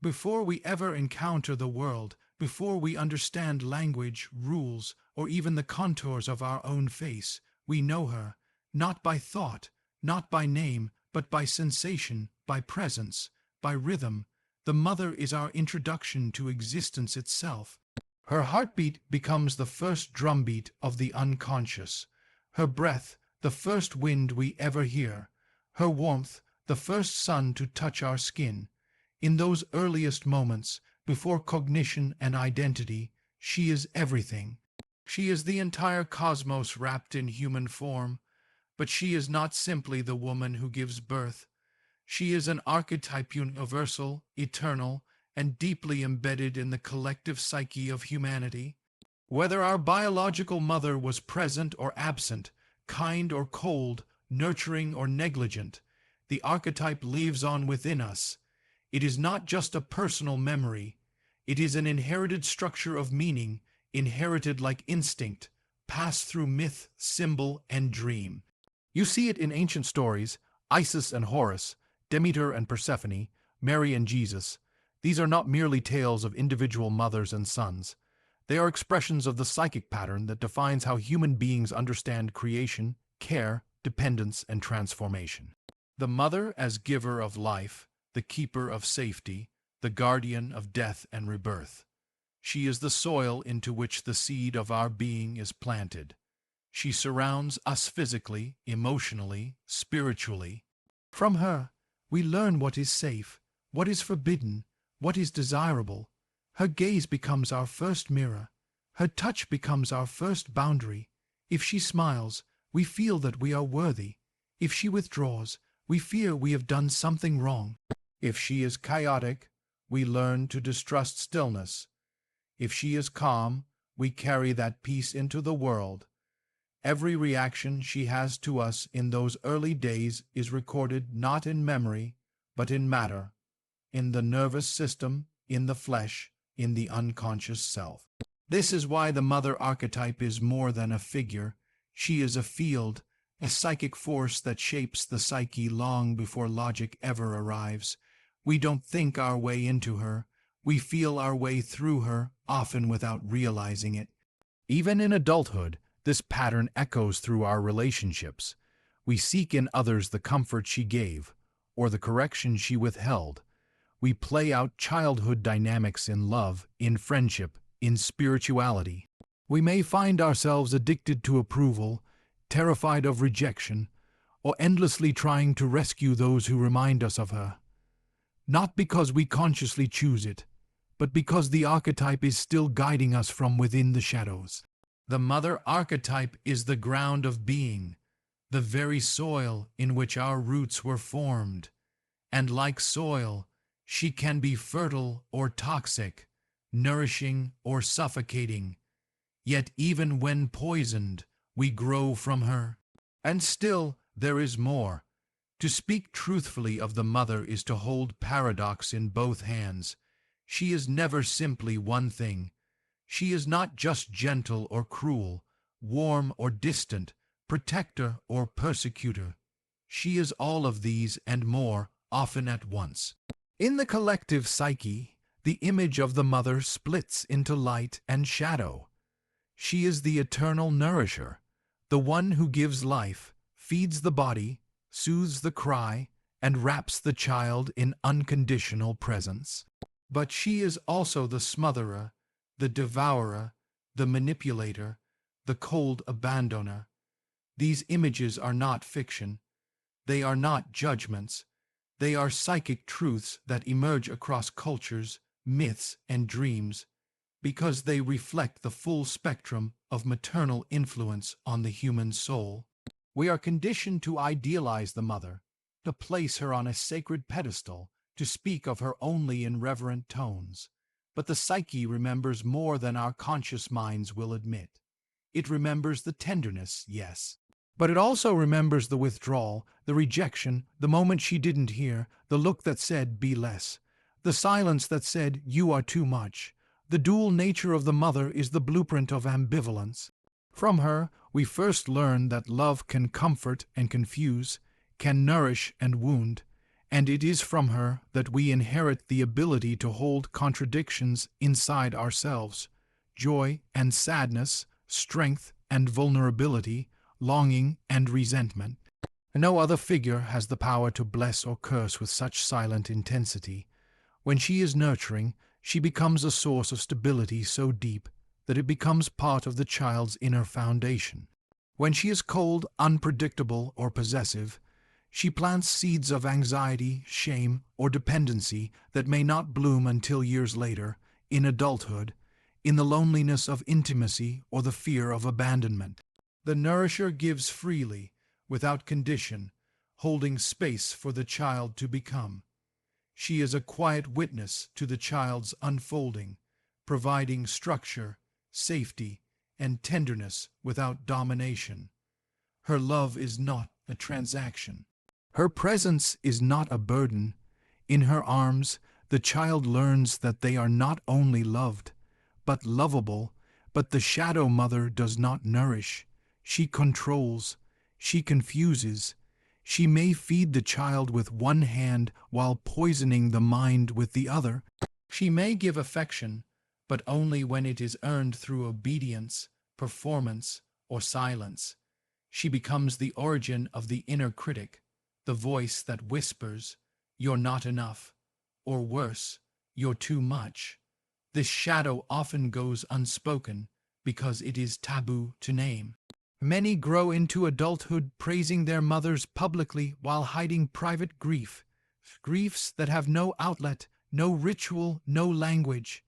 Before we ever encounter the world, before we understand language, rules, or even the contours of our own face, we know her, not by thought, not by name, but by sensation, by presence, by rhythm. The mother is our introduction to existence itself. Her heartbeat becomes the first drumbeat of the unconscious. Her breath, the first wind we ever hear. Her warmth, the first sun to touch our skin. In those earliest moments, before cognition and identity, she is everything. She is the entire cosmos wrapped in human form. But she is not simply the woman who gives birth. She is an archetype, universal, eternal, and deeply embedded in the collective psyche of humanity. Whether our biological mother was present or absent, kind or cold, nurturing or negligent, the archetype lives on within us. It is not just a personal memory. It is an inherited structure of meaning, inherited like instinct, passed through myth, symbol, and dream. You see it in ancient stories, Isis and Horus, Demeter and Persephone, Mary and Jesus. These are not merely tales of individual mothers and sons. They are expressions of the psychic pattern that defines how human beings understand creation, care, dependence, and transformation. The mother as giver of life, the keeper of safety, the guardian of death and rebirth. She is the soil into which the seed of our being is planted. She surrounds us physically, emotionally, spiritually. From her, we learn what is safe, what is forbidden, what is desirable. Her gaze becomes our first mirror. Her touch becomes our first boundary. If she smiles, we feel that we are worthy. If she withdraws, we fear we have done something wrong. If she is chaotic, we learn to distrust stillness. If she is calm, we carry that peace into the world. Every reaction she has to us in those early days is recorded not in memory, but in matter, in the nervous system, in the flesh, in the unconscious self. This is why the mother archetype is more than a figure. She is a field, a psychic force that shapes the psyche long before logic ever arrives. We don't think our way into her. We feel our way through her, often without realizing it. Even in adulthood, this pattern echoes through our relationships. We seek in others the comfort she gave, or the correction she withheld. We play out childhood dynamics in love, in friendship, in spirituality. We may find ourselves addicted to approval, terrified of rejection, or endlessly trying to rescue those who remind us of her. Not because we consciously choose it, but because the archetype is still guiding us from within the shadows. The mother archetype is the ground of being, the very soil in which our roots were formed. And like soil, she can be fertile or toxic, nourishing or suffocating. Yet even when poisoned, we grow from her. And still, there is more. To speak truthfully of the mother is to hold paradox in both hands. She is never simply one thing. She is not just gentle or cruel, warm or distant, protector or persecutor. She is all of these and more, often at once. In the collective psyche, the image of the mother splits into light and shadow. She is the eternal nourisher, the one who gives life, feeds the body, soothes the cry, and wraps the child in unconditional presence. But she is also the smotherer, the devourer, the manipulator, the cold abandoner. These images are not fiction. They are not judgments. They are psychic truths that emerge across cultures, myths, and dreams, because they reflect the full spectrum of maternal influence on the human soul. We are conditioned to idealize the mother, to place her on a sacred pedestal, to speak of her only in reverent tones. But the psyche remembers more than our conscious minds will admit. It remembers the tenderness, yes. But it also remembers the withdrawal, the rejection, the moment she didn't hear, the look that said, "Be less," the silence that said, "You are too much." The dual nature of the mother is the blueprint of ambivalence. From her, we first learn that love can comfort and confuse, can nourish and wound, And it is from her that we inherit the ability to hold contradictions inside ourselves, joy and sadness, strength and vulnerability, longing and resentment. No other figure has the power to bless or curse with such silent intensity. When she is nurturing, she becomes a source of stability so deep that it becomes part of the child's inner foundation. When she is cold, unpredictable, or possessive, she plants seeds of anxiety, shame, or dependency that may not bloom until years later, in adulthood, in the loneliness of intimacy or the fear of abandonment. The nourisher gives freely, without condition, holding space for the child to become. She is a quiet witness to the child's unfolding, providing structure, safety, and tenderness without domination. Her love is not a transaction. Her presence is not a burden. In her arms, the child learns that they are not only loved, but lovable, but the shadow mother does not nourish. She controls. She confuses. She may feed the child with one hand while poisoning the mind with the other. She may give affection, but only when it is earned through obedience, performance, or silence. She becomes the origin of the inner critic, the voice that whispers, "You're not enough," or worse, "You're too much." This shadow often goes unspoken because it is taboo to name. Many grow into adulthood praising their mothers publicly while hiding private griefs that have no outlet, no ritual, no language.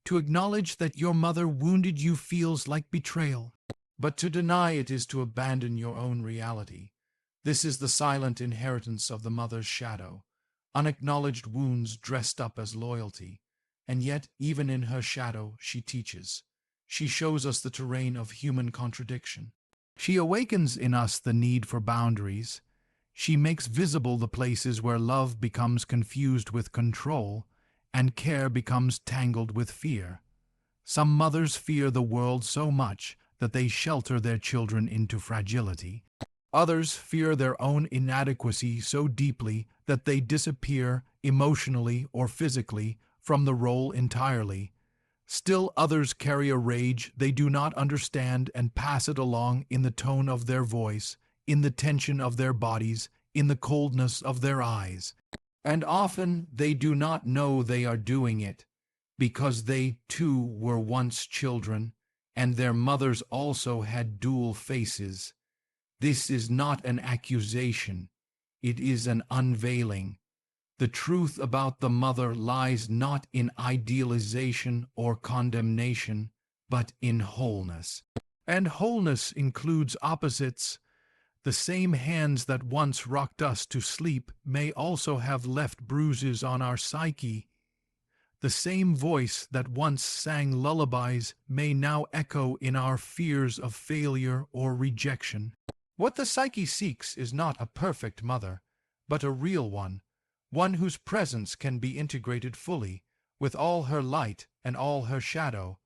To acknowledge that your mother wounded you feels like betrayal, but to deny it is to abandon your own reality. This is the silent inheritance of the mother's shadow, unacknowledged wounds dressed up as loyalty. And yet, even in her shadow, she teaches. She shows us the terrain of human contradiction. She awakens in us the need for boundaries. She makes visible the places where love becomes confused with control and care becomes tangled with fear. Some mothers fear the world so much that they shelter their children into fragility. Others fear their own inadequacy so deeply that they disappear emotionally or physically from the role entirely. Still others carry a rage they do not understand and pass it along in the tone of their voice, in the tension of their bodies, in the coldness of their eyes. And often they do not know they are doing it, because they too were once children, and their mothers also had dual faces. This is not an accusation, it is an unveiling. The truth about the mother lies not in idealization or condemnation, but in wholeness. And wholeness includes opposites. The same hands that once rocked us to sleep may also have left bruises on our psyche. The same voice that once sang lullabies may now echo in our fears of failure or rejection. What the psyche seeks is not a perfect mother, but a real one whose presence can be integrated fully, with all her light and all her shadow,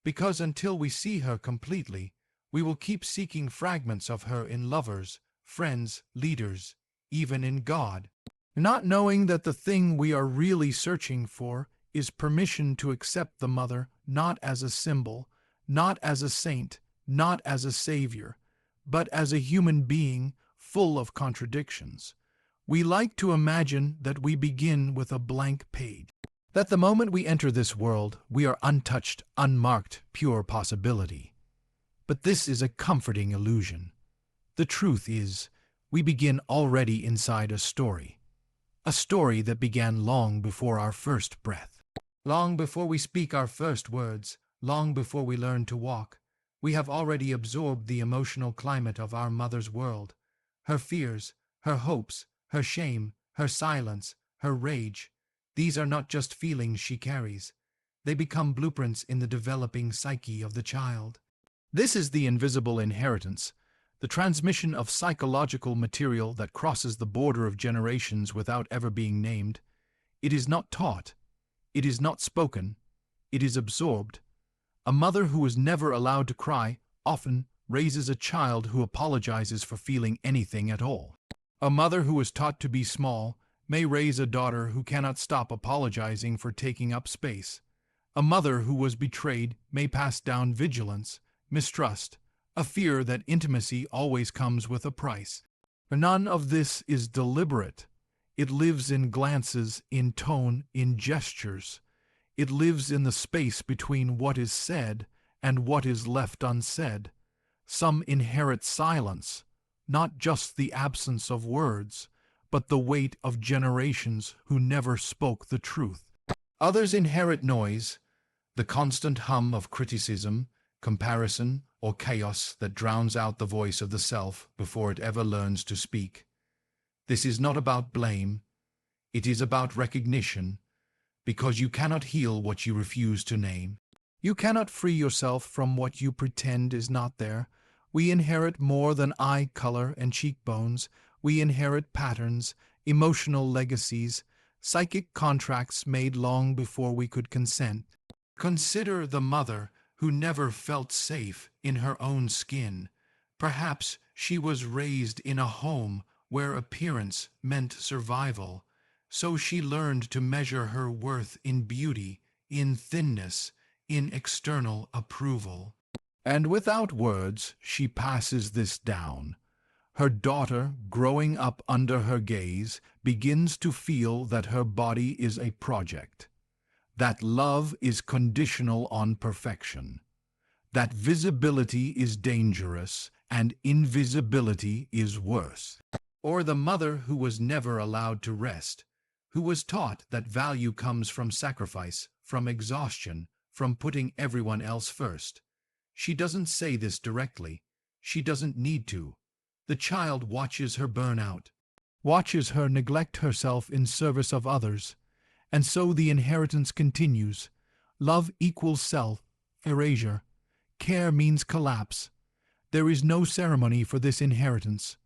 because until we see her completely, we will keep seeking fragments of her in lovers, friends, leaders, even in God, not knowing that the thing we are really searching for is permission to accept the mother not as a symbol, not as a saint, not as a savior, but as a human being full of contradictions. We like to imagine that we begin with a blank page, that the moment we enter this world, we are untouched, unmarked, pure possibility. But this is a comforting illusion. The truth is, we begin already inside a story that began long before our first breath. Long before we speak our first words, long before we learn to walk, we have already absorbed the emotional climate of our mother's world, her fears, her hopes, her shame, her silence, her rage. These are not just feelings she carries. They become blueprints in the developing psyche of the child. This is the invisible inheritance, the transmission of psychological material that crosses the border of generations without ever being named. It is not taught. It is not spoken. It is absorbed. A mother who is never allowed to cry often raises a child who apologizes for feeling anything at all. A mother who is taught to be small may raise a daughter who cannot stop apologizing for taking up space. A mother who was betrayed may pass down vigilance, mistrust, a fear that intimacy always comes with a price. None of this is deliberate. It lives in glances, in tone, in gestures. It lives in the space between what is said and what is left unsaid. Some inherit silence, not just the absence of words, but the weight of generations who never spoke the truth. Others inherit noise, the constant hum of criticism, comparison, or chaos that drowns out the voice of the self before it ever learns to speak. This is not about blame. It is about recognition, because you cannot heal what you refuse to name. You cannot free yourself from what you pretend is not there. We inherit more than eye color and cheekbones. We inherit patterns, emotional legacies, psychic contracts made long before we could consent. Consider the mother who never felt safe in her own skin. Perhaps she was raised in a home where appearance meant survival, so she learned to measure her worth in beauty, in thinness, in external approval. And without words, she passes this down. Her daughter, growing up under her gaze, begins to feel that her body is a project, that love is conditional on perfection, that visibility is dangerous and invisibility is worse. Or the mother who was never allowed to rest, who was taught that value comes from sacrifice, from exhaustion, from putting everyone else first. She doesn't say this directly. She doesn't need to. The child watches her burn out, watches her neglect herself in service of others, and so the inheritance continues. Love equals self-erasure. Care means collapse. There is no ceremony for this inheritance,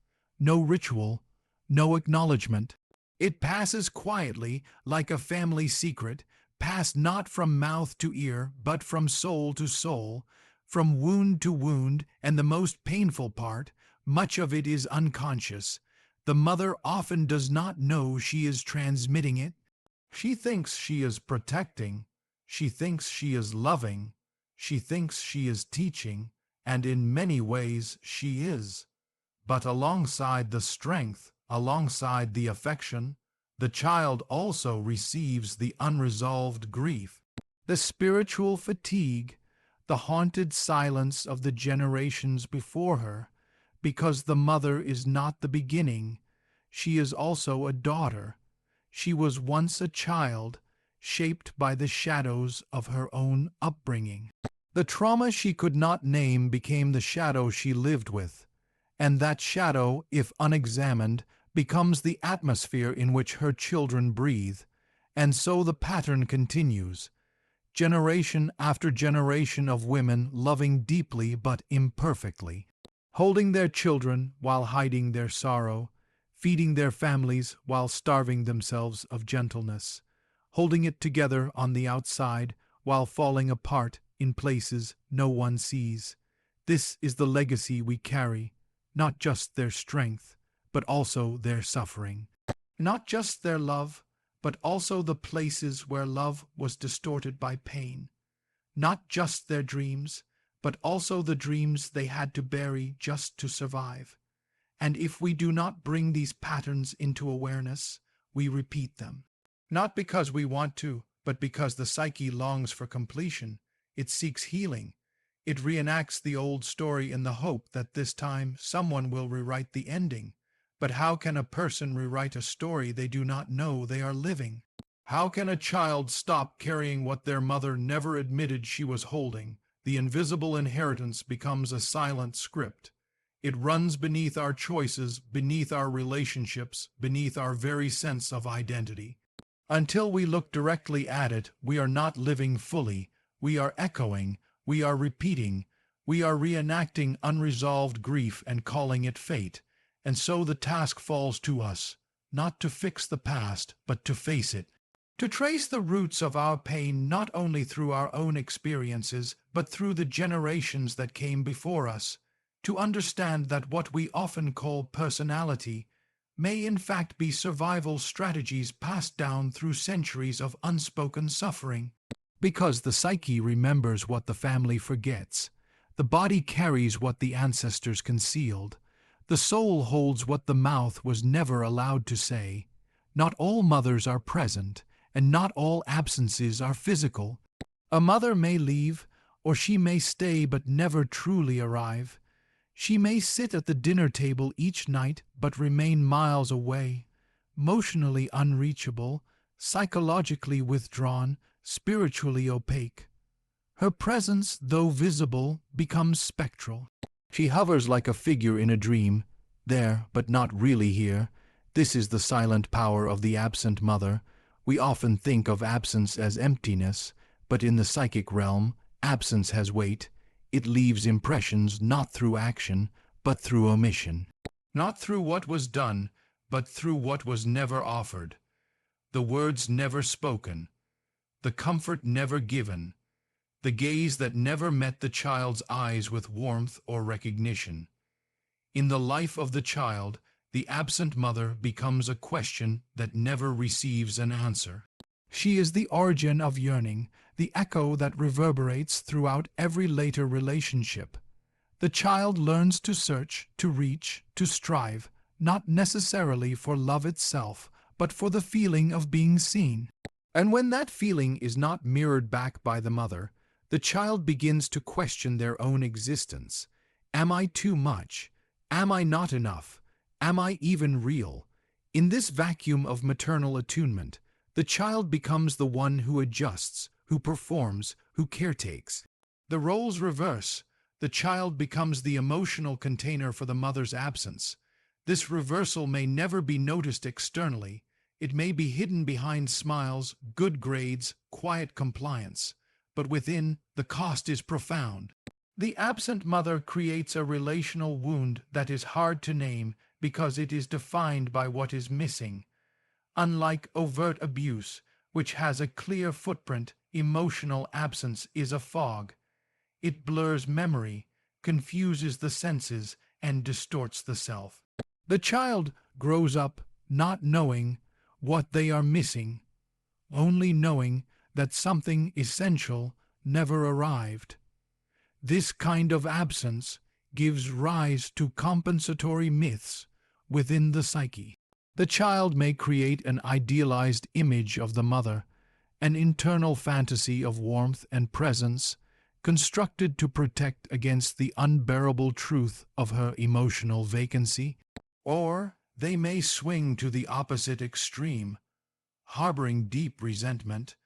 no ritual, no acknowledgement. It passes quietly like a family secret, passed not from mouth to ear, but from soul to soul, from wound to wound, and the most painful part, much of it is unconscious. The mother often does not know she is transmitting it. She thinks she is protecting. She thinks she is loving. She thinks she is teaching, and in many ways she is. But alongside the strength, alongside the affection, the child also receives the unresolved grief, the spiritual fatigue, the haunted silence of the generations before her, because the mother is not the beginning. She is also a daughter. She was once a child, shaped by the shadows of her own upbringing. The trauma she could not name became the shadow she lived with, and that shadow, if unexamined, becomes the atmosphere in which her children breathe, and so the pattern continues. Generation after generation of women loving deeply but imperfectly, holding their children while hiding their sorrow, feeding their families while starving themselves of gentleness, holding it together on the outside while falling apart in places no one sees. This is the legacy we carry, not just their strength, but also their suffering. Not just their love, but also the places where love was distorted by pain. Not just their dreams, but also the dreams they had to bury just to survive. And if we do not bring these patterns into awareness, we repeat them. Not because we want to, but because the psyche longs for completion. It seeks healing. It reenacts the old story in the hope that this time someone will rewrite the ending. But how can a person rewrite a story they do not know they are living? How can a child stop carrying what their mother never admitted she was holding? The invisible inheritance becomes a silent script. It runs beneath our choices, beneath our relationships, beneath our very sense of identity. Until we look directly at it, we are not living fully. We are echoing, we are repeating, we are reenacting unresolved grief and calling it fate. And so the task falls to us, not to fix the past, but to face it. To trace the roots of our pain not only through our own experiences, but through the generations that came before us. To understand that what we often call personality, may in fact be survival strategies passed down through centuries of unspoken suffering. Because the psyche remembers what the family forgets, the body carries what the ancestors concealed, the soul holds what the mouth was never allowed to say. Not all mothers are present, and not all absences are physical. A mother may leave, or she may stay but never truly arrive. She may sit at the dinner table each night but remain miles away, emotionally unreachable, psychologically withdrawn, spiritually opaque. Her presence, though visible, becomes spectral. She hovers like a figure in a dream, there but not really here. This is the silent power of the absent mother. We often think of absence as emptiness, but in the psychic realm, absence has weight. It leaves impressions not through action, but through omission. Not through what was done, but through what was never offered. The words never spoken, the comfort never given, the gaze that never met the child's eyes with warmth or recognition. In the life of the child, the absent mother becomes a question that never receives an answer. She is the origin of yearning, the echo that reverberates throughout every later relationship. The child learns to search, to reach, to strive, not necessarily for love itself, but for the feeling of being seen. And when that feeling is not mirrored back by the mother, the child begins to question their own existence. Am I too much? Am I not enough? Am I even real? In this vacuum of maternal attunement, the child becomes the one who adjusts, who performs, who caretakes. The roles reverse. The child becomes the emotional container for the mother's absence. This reversal may never be noticed externally. It may be hidden behind smiles, good grades, quiet compliance. But within, the cost is profound. The absent mother creates a relational wound that is hard to name because it is defined by what is missing. Unlike overt abuse, which has a clear footprint, emotional absence is a fog. It blurs memory, confuses the senses, and distorts the self. The child grows up not knowing what they are missing, only knowing that something essential never arrived. This kind of absence gives rise to compensatory myths within the psyche. The child may create an idealized image of the mother, an internal fantasy of warmth and presence, constructed to protect against the unbearable truth of her emotional vacancy. Or they may swing to the opposite extreme, harboring deep resentment,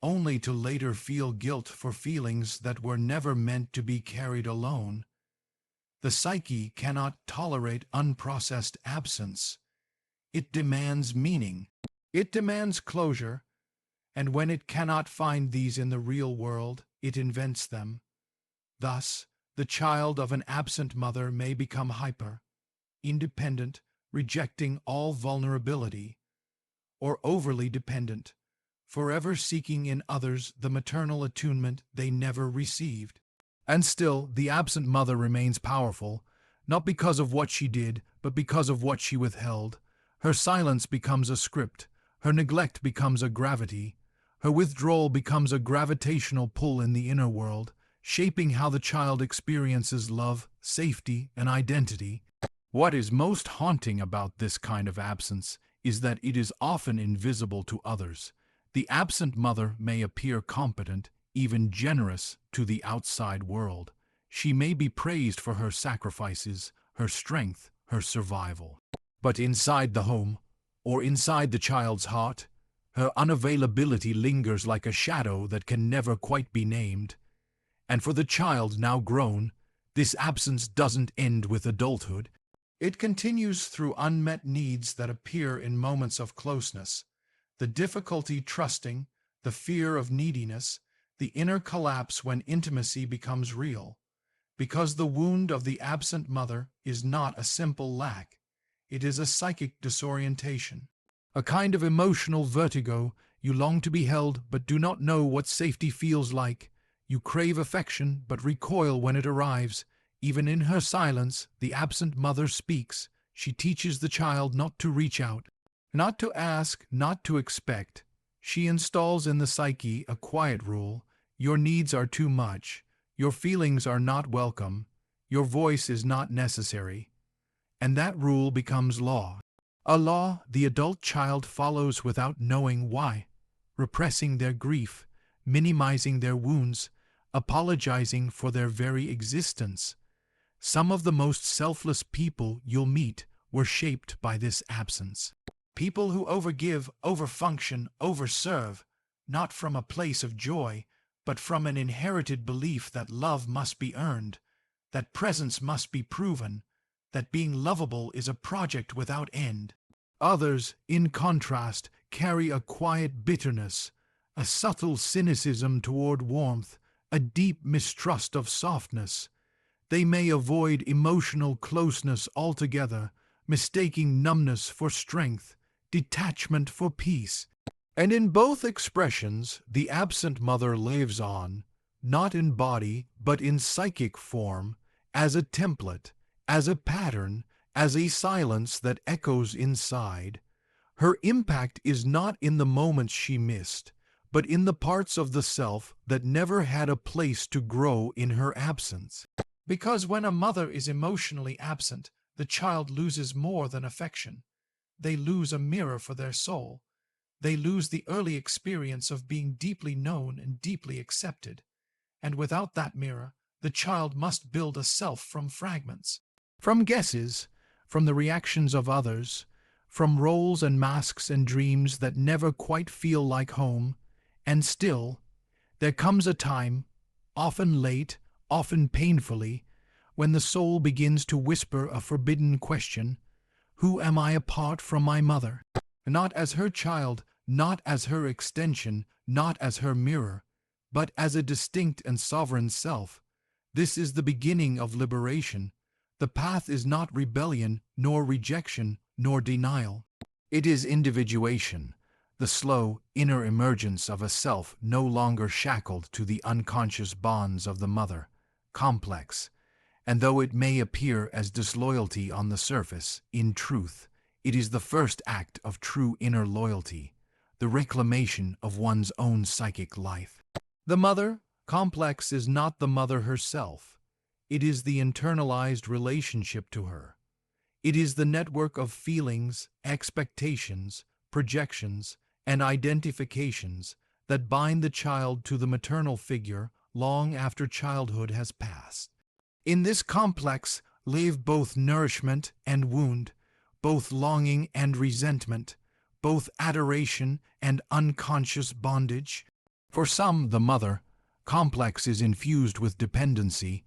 only to later feel guilt for feelings that were never meant to be carried alone. The psyche cannot tolerate unprocessed absence. It demands meaning. It demands closure, and when it cannot find these in the real world, it invents them. Thus, the child of an absent mother may become hyper, independent, rejecting all vulnerability, or overly dependent, forever seeking in others the maternal attunement they never received. And still, the absent mother remains powerful, not because of what she did, but because of what she withheld. Her silence becomes a script, her neglect becomes a gravity, her withdrawal becomes a gravitational pull in the inner world, shaping how the child experiences love, safety, and identity. What is most haunting about this kind of absence is that it is often invisible to others. The absent mother may appear competent, even generous, to the outside world. She may be praised for her sacrifices, her strength, her survival. But inside the home, or inside the child's heart, her unavailability lingers like a shadow that can never quite be named. And for the child now grown, this absence doesn't end with adulthood. It continues through unmet needs that appear in moments of closeness, the difficulty trusting, the fear of neediness, the inner collapse when intimacy becomes real. Because the wound of the absent mother is not a simple lack. It is a psychic disorientation, a kind of emotional vertigo. You long to be held but do not know what safety feels like. You crave affection but recoil when it arrives. Even in her silence, the absent mother speaks. She teaches the child not to reach out, not to ask, not to expect. She installs in the psyche a quiet rule: your needs are too much, your feelings are not welcome, your voice is not necessary. And that rule becomes law. A law the adult child follows without knowing why, repressing their grief, minimizing their wounds, apologizing for their very existence. Some of the most selfless people you'll meet were shaped by this absence. People who overgive, overfunction, overserve, not from a place of joy, but from an inherited belief that love must be earned, that presence must be proven, that being lovable is a project without end. Others, in contrast, carry a quiet bitterness, a subtle cynicism toward warmth, a deep mistrust of softness. They may avoid emotional closeness altogether, mistaking numbness for strength, detachment for peace. And in both expressions, the absent mother lives on, not in body, but in psychic form, as a template, as a pattern, as a silence that echoes inside. Her impact is not in the moments she missed, but in the parts of the self that never had a place to grow in her absence. Because when a mother is emotionally absent, the child loses more than affection. They lose a mirror for their soul. They lose the early experience of being deeply known and deeply accepted. And without that mirror, the child must build a self from fragments, from guesses, from the reactions of others, from roles and masks and dreams that never quite feel like home. And still, there comes a time, often late, often painfully, when the soul begins to whisper a forbidden question: who am I apart from my mother? Not as her child, not as her extension, not as her mirror, but as a distinct and sovereign self. This is the beginning of liberation. The path is not rebellion, nor rejection, nor denial. It is individuation, the slow, inner emergence of a self no longer shackled to the unconscious bonds of the mother. Complex, and though it may appear as disloyalty on the surface, in truth, it is the first act of true inner loyalty, the reclamation of one's own psychic life. The mother, complex, is not the mother herself. It is the internalized relationship to her. It is the network of feelings, expectations, projections, and identifications that bind the child to the maternal figure long after childhood has passed. In this complex live both nourishment and wound, both longing and resentment, both adoration and unconscious bondage. For some, the mother, complex, is infused with dependency,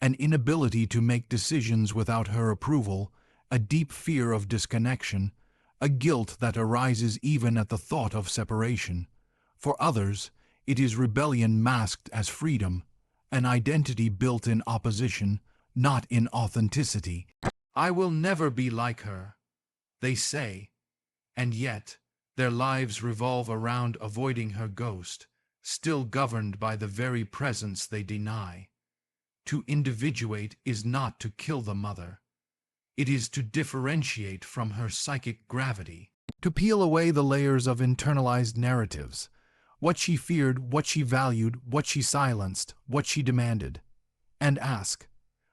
an inability to make decisions without her approval, a deep fear of disconnection, a guilt that arises even at the thought of separation. For others, it is rebellion masked as freedom, an identity built in opposition, not in authenticity. I will never be like her, they say, and yet their lives revolve around avoiding her ghost, still governed by the very presence they deny. To individuate is not to kill the mother. It is to differentiate from her psychic gravity, to peel away the layers of internalized narratives, what she feared, what she valued, what she silenced, what she demanded, and ask,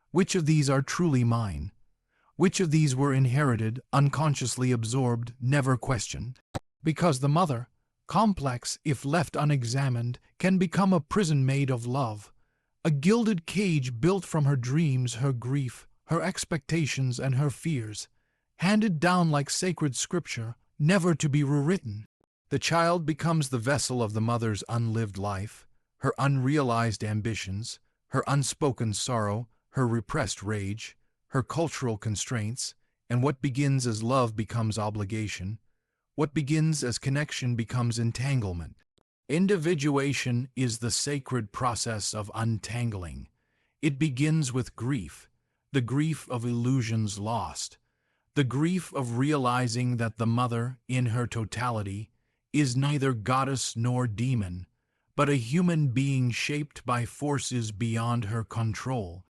which of these are truly mine? Which of these were inherited, unconsciously absorbed, never questioned? Because the mother, complex if left unexamined, can become a prison made of love, a gilded cage built from her dreams, her grief, her expectations, and her fears, handed down like sacred scripture, never to be rewritten. The child becomes the vessel of the mother's unlived life, her unrealized ambitions, her unspoken sorrow, her repressed rage, her cultural constraints, and what begins as love becomes obligation. What begins as connection becomes entanglement. Individuation is the sacred process of untangling. It begins with grief, the grief of illusions lost, the grief of realizing that the mother, in her totality, is neither goddess nor demon, but a human being shaped by forces beyond her control.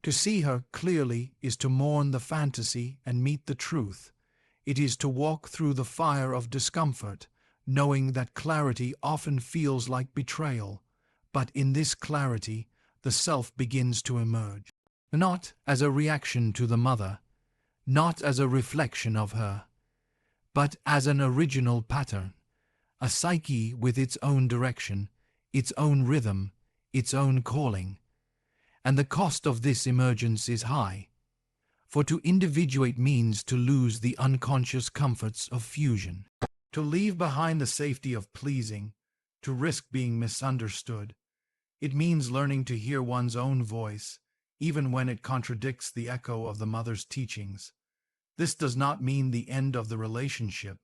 To see her clearly is to mourn the fantasy and meet the truth. It is to walk through the fire of discomfort, knowing that clarity often feels like betrayal, but in this clarity the self begins to emerge, not as a reaction to the mother, not as a reflection of her, but as an original pattern, a psyche with its own direction, its own rhythm, its own calling. And the cost of this emergence is high, for to individuate means to lose the unconscious comforts of fusion, to leave behind the safety of pleasing, to risk being misunderstood. It means learning to hear one's own voice, even when it contradicts the echo of the mother's teachings. This does not mean the end of the relationship,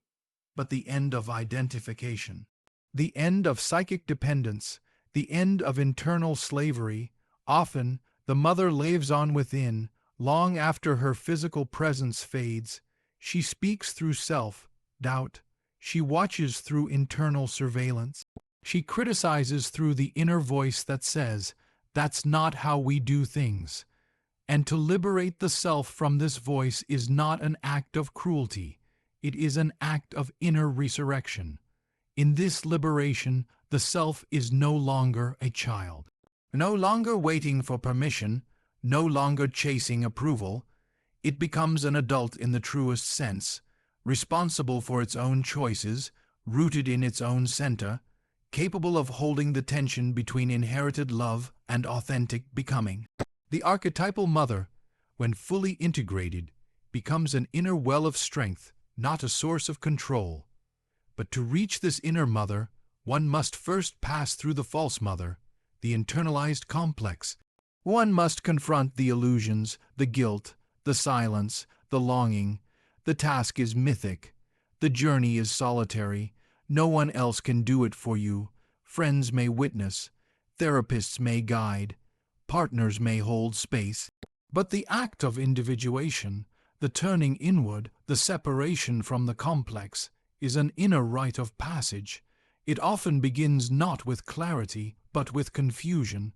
but the end of identification, the end of psychic dependence, the end of internal slavery. Often, the mother lives on within, long after her physical presence fades. She speaks through self-doubt. She watches through internal surveillance. She criticizes through the inner voice that says, "That's not how we do things." And to liberate the self from this voice is not an act of cruelty. It is an act of inner resurrection. In this liberation, the self is no longer a child, no longer waiting for permission, no longer chasing approval. It becomes an adult in the truest sense, responsible for its own choices, rooted in its own center, capable of holding the tension between inherited love and authentic becoming. The archetypal mother, when fully integrated, becomes an inner well of strength, not a source of control. But to reach this inner mother, one must first pass through the false mother, the internalized complex. One must confront the illusions, the guilt, the silence, the longing. The task is mythic. The journey is solitary. No one else can do it for you. Friends may witness. Therapists may guide. Partners may hold space. But the act of individuation, the turning inward, the separation from the complex, is an inner rite of passage. It often begins not with clarity, but with confusion,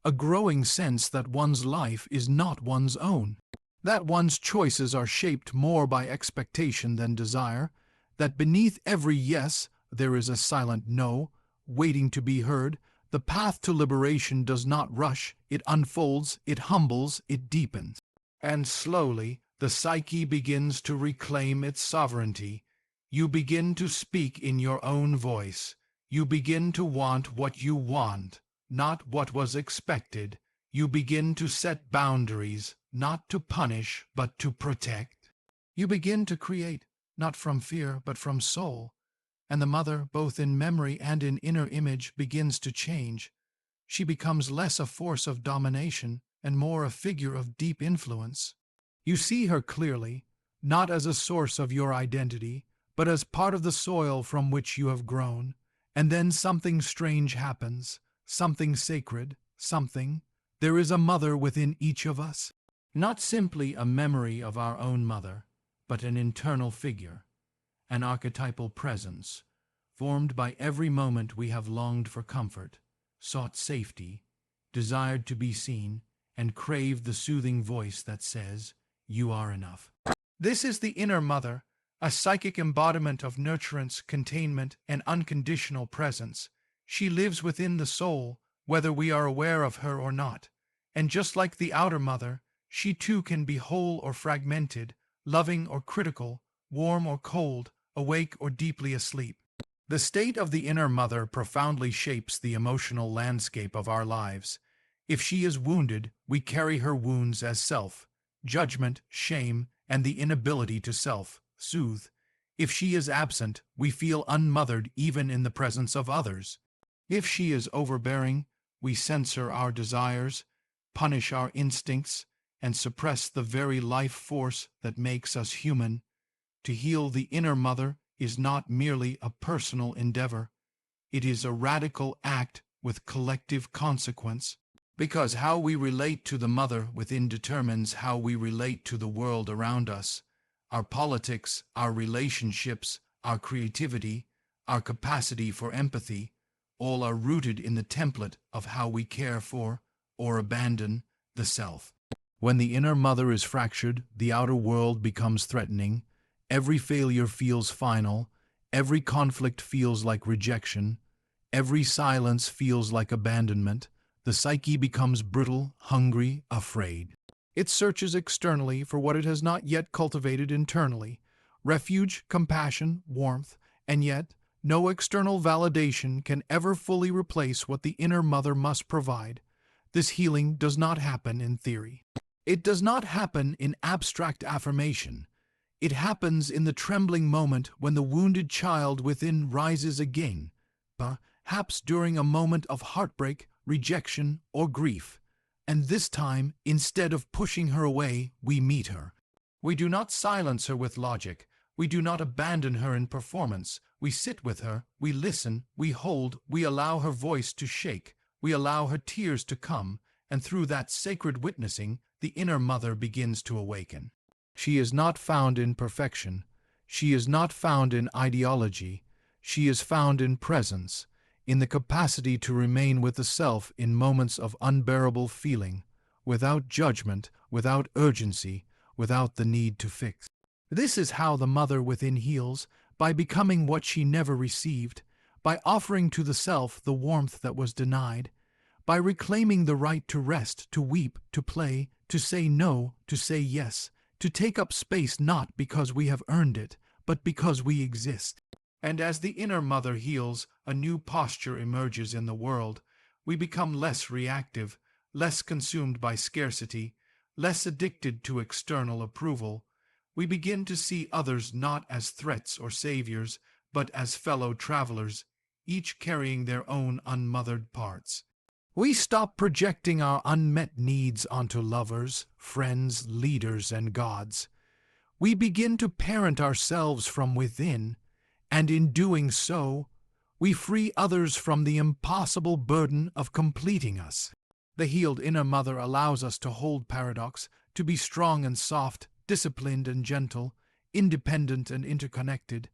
a growing sense that one's life is not one's own, that one's choices are shaped more by expectation than desire, that beneath every yes there is a silent no, waiting to be heard. The path to liberation does not rush, it unfolds, it humbles, it deepens. And slowly, the psyche begins to reclaim its sovereignty. You begin to speak in your own voice. You begin to want what you want, not what was expected. You begin to set boundaries, not to punish, but to protect. You begin to create, not from fear, but from soul. And the mother, both in memory and in inner image, begins to change. She becomes less a force of domination and more a figure of deep influence. You see her clearly, not as a source of your identity, but as part of the soil from which you have grown. And then something strange happens, something sacred, there is a mother within each of us. Not simply a memory of our own mother, but an internal figure, an archetypal presence, formed by every moment we have longed for comfort, sought safety, desired to be seen, and craved the soothing voice that says, "You are enough." This is the inner mother, a psychic embodiment of nurturance, containment, and unconditional presence. She lives within the soul, whether we are aware of her or not. And just like the outer mother, she too can be whole or fragmented, loving or critical, warm or cold, awake or deeply asleep. The state of the inner mother profoundly shapes the emotional landscape of our lives. If she is wounded, we carry her wounds as self, judgment, shame, and the inability to self-soothe. If she is absent, we feel unmothered even in the presence of others. If she is overbearing, we censor our desires, punish our instincts, and suppress the very life force that makes us human. To heal the inner mother is not merely a personal endeavor. It is a radical act with collective consequence, because how we relate to the mother within determines how we relate to the world around us. Our politics, our relationships, our creativity, our capacity for empathy, all are rooted in the template of how we care for or abandon the self. When the inner mother is fractured, the outer world becomes threatening. Every failure feels final. Every conflict feels like rejection. Every silence feels like abandonment. The psyche becomes brittle, hungry, afraid. It searches externally for what it has not yet cultivated internally: refuge, compassion, warmth, and yet no external validation can ever fully replace what the inner mother must provide. This healing does not happen in theory. It does not happen in abstract affirmation. It happens in the trembling moment when the wounded child within rises again, perhaps during a moment of heartbreak, rejection, or grief. And this time, instead of pushing her away, we meet her. We do not silence her with logic. We do not abandon her in performance. We sit with her, we listen, we hold, we allow her voice to shake, we allow her tears to come, and through that sacred witnessing, the inner mother begins to awaken. She is not found in perfection. She is not found in ideology. She is found in presence, in the capacity to remain with the self in moments of unbearable feeling, without judgment, without urgency, without the need to fix. This is how the mother within heals, by becoming what she never received, by offering to the self the warmth that was denied, by reclaiming the right to rest, to weep, to play, to say no, to say yes, to take up space not because we have earned it, but because we exist. And as the inner mother heals, a new posture emerges in the world. We become less reactive, less consumed by scarcity, less addicted to external approval. We begin to see others not as threats or saviors, but as fellow travelers, each carrying their own unmothered parts. We stop projecting our unmet needs onto lovers, friends, leaders, and gods. We begin to parent ourselves from within, and in doing so, we free others from the impossible burden of completing us. The healed inner mother allows us to hold paradox, to be strong and soft, disciplined and gentle, independent and interconnected.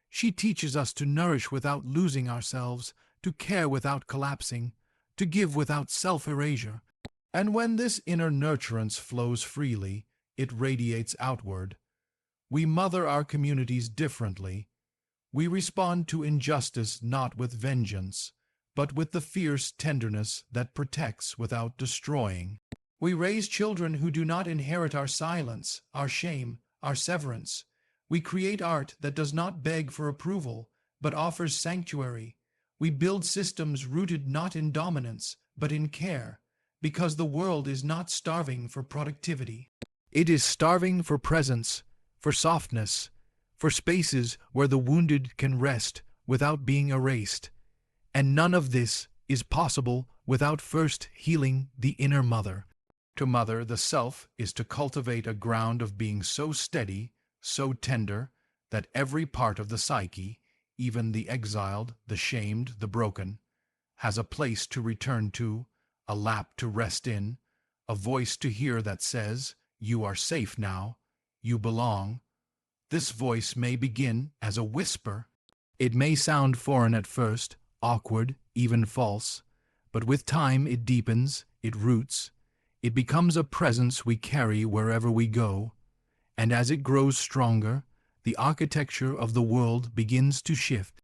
She teaches us to nourish without losing ourselves, to care without collapsing, to give without self-erasure. And when this inner nurturance flows freely, it radiates outward. We mother our communities differently. We respond to injustice not with vengeance, but with the fierce tenderness that protects without destroying. We raise children who do not inherit our silence, our shame, our severance. We create art that does not beg for approval, but offers sanctuary. We build systems rooted not in dominance, but in care, because the world is not starving for productivity. It is starving for presence, for softness, for spaces where the wounded can rest without being erased. And none of this is possible without first healing the inner mother. To mother the self is to cultivate a ground of being so steady, so tender, that every part of the psyche, even the exiled, the shamed, the broken, has a place to return to, a lap to rest in, a voice to hear that says, "You are safe now, you belong." This voice may begin as a whisper. It may sound foreign at first, awkward, even false, but with time it deepens, it roots, it becomes a presence we carry wherever we go, and as it grows stronger, the architecture of the world begins to shift.